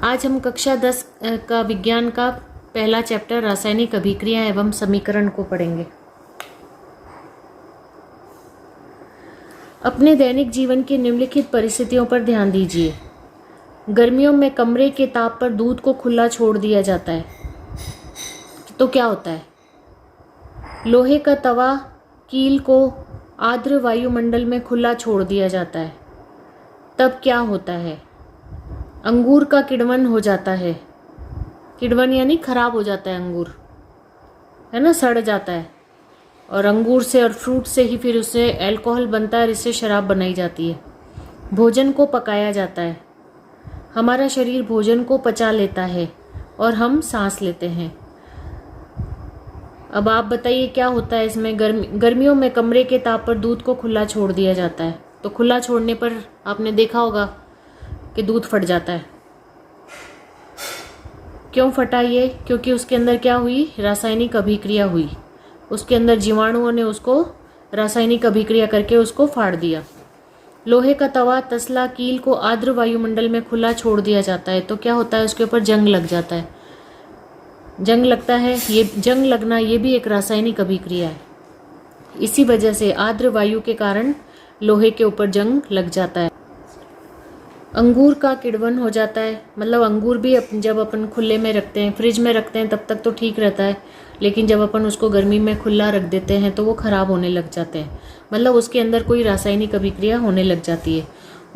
आज हम कक्षा 10 का विज्ञान का पहला चैप्टर रासायनिक अभिक्रिया एवं समीकरण को पढ़ेंगे। अपने दैनिक जीवन की निम्नलिखित परिस्थितियों पर ध्यान दीजिए। गर्मियों में कमरे के ताप पर दूध को खुला छोड़ दिया जाता है तो क्या होता है? लोहे का तवा कील को आर्द्र वायुमंडल में खुला छोड़ दिया जाता है, तब क्या होता है? अंगूर का किण्वन हो जाता है। किण्वन यानी खराब हो जाता है अंगूर, है ना, सड़ जाता है। और अंगूर से और फ्रूट से ही फिर उससे अल्कोहल बनता है और इससे शराब बनाई जाती है। भोजन को पकाया जाता है। हमारा शरीर भोजन को पचा लेता है और हम सांस लेते हैं। अब आप बताइए क्या होता है इसमें? गर्मियों में कमरे के ताप पर दूध को खुला छोड़ दिया जाता है, तो खुला छोड़ने पर आपने देखा होगा कि दूध फट जाता है। क्यों फटा ये? क्योंकि उसके अंदर क्या हुई? रासायनिक अभिक्रिया हुई। उसके अंदर जीवाणुओं ने उसको रासायनिक अभिक्रिया करके उसको फाड़ दिया। लोहे का तवा तसला कील को आर्द्र वायुमंडल में खुला छोड़ दिया जाता है तो क्या होता है? उसके ऊपर जंग लग जाता है। जंग लगता है, ये जंग लगना ये भी एक रासायनिक अभिक्रिया है। इसी वजह से आर्द्र वायु के कारण लोहे के ऊपर जंग लग जाता है। अंगूर का किण्वन हो जाता है, मतलब अंगूर भी जब अपन खुले में रखते हैं, फ्रिज में रखते हैं, तब तक तो ठीक रहता है, लेकिन जब अपन उसको गर्मी में खुला रख देते हैं तो वो ख़राब होने लग जाते हैं, मतलब उसके अंदर कोई रासायनिक अभिक्रिया होने लग जाती है।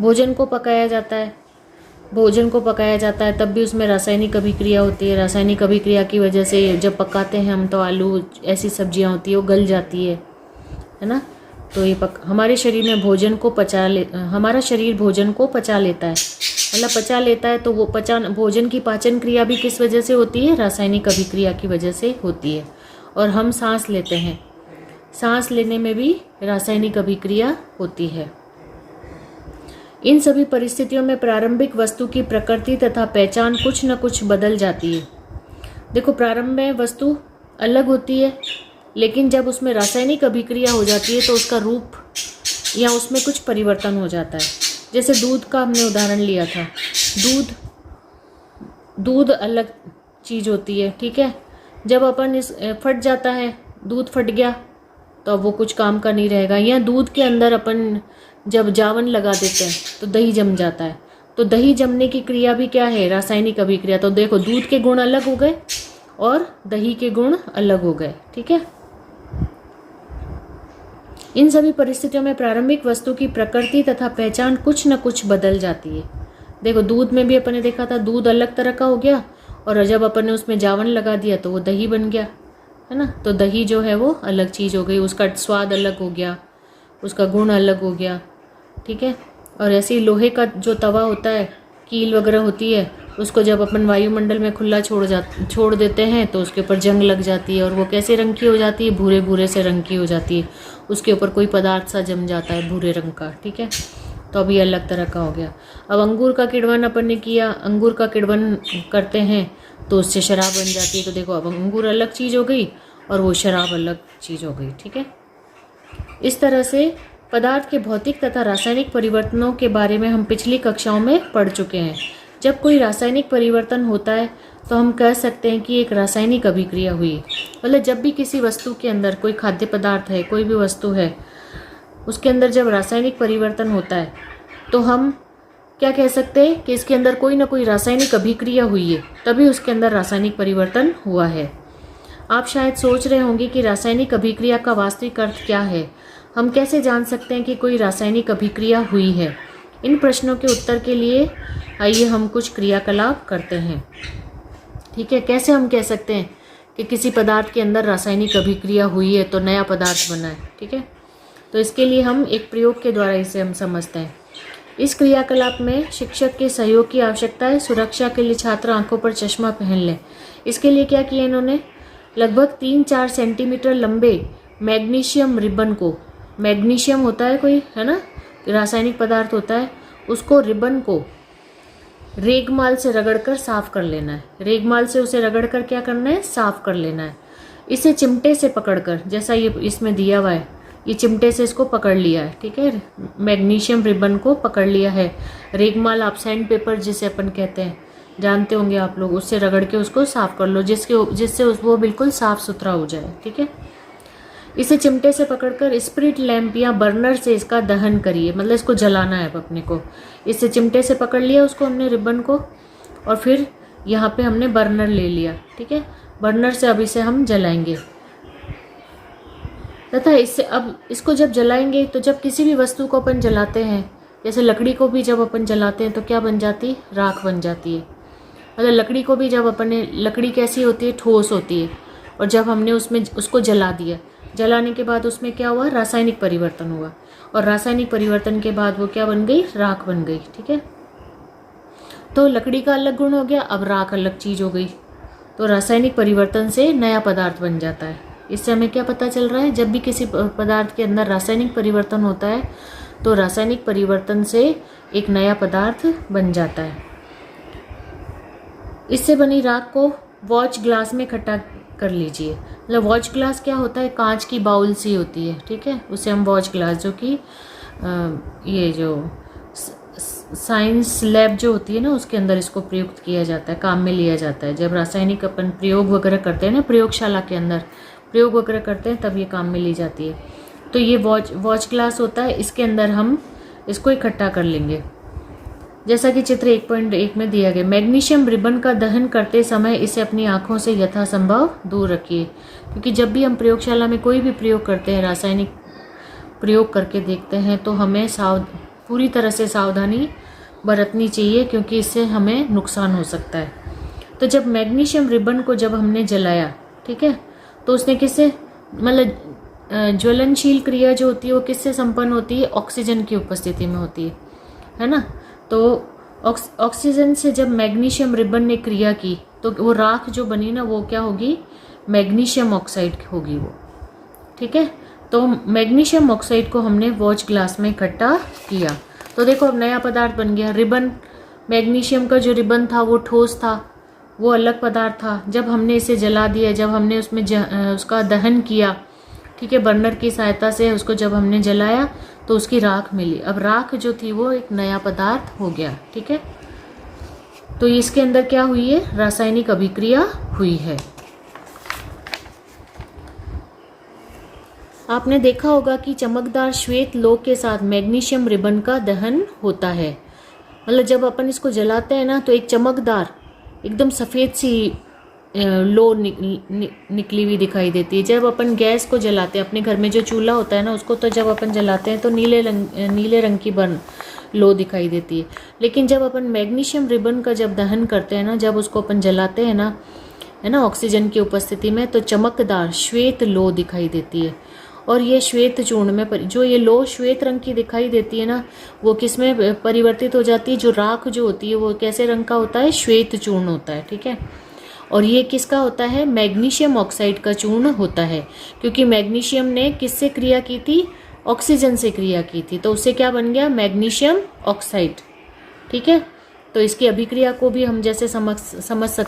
भोजन को पकाया जाता है। भोजन को पकाया जाता है तब भी उसमें रासायनिक अभिक्रिया होती है। रासायनिक अभिक्रिया की वजह से जब पकाते हैं हम तो आलू, ऐसी सब्जियाँ होती है वो गल जाती है ना। तो ये हमारे शरीर में हमारा शरीर भोजन को पचा लेता है, मतलब पचा लेता है। तो वो भोजन की पाचन क्रिया भी किस वजह से होती है? रासायनिक अभिक्रिया की वजह से होती है। और हम सांस लेते हैं, सांस लेने में भी रासायनिक अभिक्रिया होती है। इन सभी परिस्थितियों में प्रारंभिक वस्तु की प्रकृति तथा पहचान कुछ न कुछ बदल जाती है। देखो, प्रारंभ में वस्तु अलग होती है, लेकिन जब उसमें रासायनिक अभिक्रिया हो जाती है तो उसका रूप या उसमें कुछ परिवर्तन हो जाता है। जैसे दूध का हमने उदाहरण लिया था। दूध अलग चीज़ होती है, ठीक है। जब अपन फट जाता है, दूध फट गया तो अब वो कुछ काम का नहीं रहेगा। या दूध के अंदर अपन जब जावन लगा देते हैं तो दही जम जाता है, तो दही जमने की क्रिया भी क्या है? रासायनिक अभिक्रिया। तो देखो, दूध के गुण अलग हो गए और दही के गुण अलग हो गए, ठीक है। इन सभी परिस्थितियों में प्रारंभिक वस्तु की प्रकृति तथा पहचान कुछ न कुछ बदल जाती है। देखो, दूध में भी अपन ने देखा था, दूध अलग तरह का हो गया और जब अपन ने उसमें जावन लगा दिया तो वो दही बन गया, है ना। तो दही जो है वो अलग चीज़ हो गई, उसका स्वाद अलग हो गया, उसका गुण अलग हो गया, ठीक है। और ऐसे ही लोहे का जो तवा होता है, कील वगैरह होती है, उसको जब अपन वायुमंडल में खुला छोड़ देते हैं तो उसके ऊपर जंग लग जाती है और वो कैसे रंग की हो जाती है? भूरे भूरे से रंग की हो जाती है। उसके ऊपर कोई पदार्थ सा जम जाता है भूरे रंग का, ठीक है। तो अभी अलग तरह का हो गया। अब अंगूर का किण्वन अपन ने किया, अंगूर का किण्वन करते हैं तो उससे शराब बन जाती है। तो देखो, अब अंगूर अलग चीज़ हो गई और वो शराब अलग चीज़ हो गई, ठीक है। इस तरह से पदार्थ के भौतिक तथा रासायनिक परिवर्तनों के बारे में हम पिछली कक्षाओं में पढ़ चुके हैं। जब कोई रासायनिक परिवर्तन होता है तो हम कह सकते हैं कि एक रासायनिक अभिक्रिया हुई। मतलब जब भी किसी वस्तु के अंदर, कोई खाद्य पदार्थ है, कोई भी वस्तु है, उसके अंदर जब रासायनिक परिवर्तन होता है तो हम क्या कह सकते हैं? कि इसके अंदर कोई ना कोई रासायनिक अभिक्रिया हुई है, तभी उसके अंदर रासायनिक परिवर्तन हुआ है। आप शायद सोच रहे होंगे कि रासायनिक अभिक्रिया का वास्तविक अर्थ क्या है? हम कैसे जान सकते हैं कि कोई रासायनिक अभिक्रिया हुई है? इन प्रश्नों के उत्तर के लिए आइए हम कुछ क्रियाकलाप करते हैं, ठीक है। कैसे हम कह सकते हैं कि किसी पदार्थ के अंदर रासायनिक अभिक्रिया हुई है तो नया पदार्थ बना है, ठीक है। तो इसके लिए हम एक प्रयोग के द्वारा इसे हम समझते हैं। इस क्रियाकलाप में शिक्षक के सहयोग की आवश्यकता है। सुरक्षा के लिए छात्र आंखों पर चश्मा पहन लें। इसके लिए क्या किया इन्होंने? लगभग 3-4 सेंटीमीटर लंबे मैग्नीशियम रिबन को, मैग्नीशियम होता है कोई, है ना, रासायनिक पदार्थ होता है, उसको रिबन को रेगमाल से रगड़कर साफ कर लेना है। रेगमाल से उसे रगड़कर क्या करना है? साफ कर लेना है। इसे चिमटे से पकड़कर, जैसा ये इसमें दिया हुआ है, ये चिमटे से इसको पकड़ लिया है, ठीक है। मैग्नीशियम रिबन को पकड़ लिया है। रेगमाल आप सैंड पेपर जिसे अपन कहते हैं, जानते होंगे आप लोग, उससे रगड़ के उसको साफ कर लो जिससे वो बिल्कुल साफ सुथरा हो जाए। ठीक है, इसे चिमटे से पकड़कर स्पिरिट लैंप या बर्नर से इसका दहन करिए, मतलब इसको जलाना है अपने को। इससे चिमटे से पकड़ लिया उसको हमने रिबन को, और फिर यहाँ पे हमने बर्नर ले लिया। ठीक है, बर्नर से अब इसे हम जलाएंगे तथा इससे अब इसको जब जलाएंगे तो जब किसी भी वस्तु को अपन जलाते हैं, जैसे लकड़ी को भी जब अपन जलाते हैं तो क्या बन जाती है, राख बन जाती है। मतलब लकड़ी को भी जब अपन ने, लकड़ी कैसी होती है, ठोस होती है, और जब हमने उसको जला दिया, जलाने के बाद उसमें क्या हुआ, रासायनिक परिवर्तन हुआ, और रासायनिक परिवर्तन के बाद वो क्या बन गई, राख बन गई। ठीक है, तो लकड़ी का अलग गुण हो गया, अब राख अलग चीज हो गई, तो रासायनिक परिवर्तन से नया पदार्थ बन जाता है। इससे हमें क्या पता चल रहा है, जब भी किसी पदार्थ के अंदर रासायनिक परिवर्तन होता है तो रासायनिक परिवर्तन से एक नया पदार्थ बन जाता है। इससे बनी राख को वॉच ग्लास में इकट्ठा कर लीजिए। मतलब वॉच ग्लास क्या होता है, कांच की बाउल सी होती है। ठीक है, उसे हम वॉच ग्लास, जो कि ये जो साइंस लैब जो होती है ना, उसके अंदर इसको प्रयुक्त किया जाता है, काम में लिया जाता है। जब रासायनिक अपन प्रयोग वगैरह करते हैं ना, प्रयोगशाला के अंदर प्रयोग वगैरह करते हैं, तब ये काम में ली जाती है। तो ये वॉच ग्लास होता है, इसके अंदर हम इसको इकट्ठा कर लेंगे, जैसा कि चित्र 1.1 में दिया गया। मैग्नीशियम रिबन का दहन करते समय इसे अपनी आंखों से यथासंभव दूर रखिए, क्योंकि जब भी हम प्रयोगशाला में कोई भी प्रयोग करते हैं, रासायनिक प्रयोग करके देखते हैं, तो हमें पूरी तरह से सावधानी बरतनी चाहिए, क्योंकि इससे हमें नुकसान हो सकता है। तो जब मैग्नीशियम रिबन को जब हमने जलाया, ठीक है, तो उसने किससे, मतलब ज्वलनशील क्रिया जो होती है वो किससे संपन्न होती है, ऑक्सीजन की उपस्थिति में होती है ना। तो ऑक्सीजन से जब मैग्नीशियम रिबन ने क्रिया की तो वो राख जो बनी ना, वो क्या होगी, मैग्नीशियम ऑक्साइड होगी वो। ठीक है, तो मैग्नीशियम ऑक्साइड को हमने वॉच ग्लास में इकट्ठा किया, तो देखो अब नया पदार्थ बन गया रिबन। मैग्नीशियम का जो रिबन था वो ठोस था, वो अलग पदार्थ था। जब हमने इसे जला दिया, जब हमने उसमें उसका दहन किया, ठीक है, बर्नर की सहायता से उसको जब हमने जलाया तो उसकी राख मिली। अब राख जो थी वो एक नया पदार्थ हो गया। ठीक है, तो इसके अंदर क्या हुई है, रासायनिक अभिक्रिया हुई है। आपने देखा होगा कि चमकदार श्वेत लौ के साथ मैग्नीशियम रिबन का दहन होता है। मतलब जब अपन इसको जलाते हैं ना, तो एक चमकदार एकदम सफ़ेद सी लो निकली हुई दिखाई देती है। जब अपन गैस को जलाते हैं, अपने घर में जो चूल्हा होता है ना, उसको तो जब अपन जलाते हैं तो नीले रंग की लो दिखाई देती है। लेकिन जब अपन मैग्नीशियम रिबन का जब दहन करते हैं ना, जब उसको अपन जलाते हैं ना, है ना, ऑक्सीजन की उपस्थिति में, तो चमकदार श्वेत लो दिखाई देती है। और ये श्वेत चूर्ण में जो ये लो श्वेत रंग की दिखाई देती है ना, वो किस में परिवर्तित हो जाती है, जो राख जो होती है वो कैसे रंग का होता है, श्वेत चूर्ण होता है। ठीक है, और ये किसका होता है, मैग्नीशियम ऑक्साइड का चूर्ण होता है, क्योंकि मैग्नीशियम ने किससे क्रिया की थी, ऑक्सीजन से क्रिया की थी, तो उससे क्या बन गया, मैग्नीशियम ऑक्साइड। ठीक है, तो इसकी अभिक्रिया को भी हम जैसे समझ सकते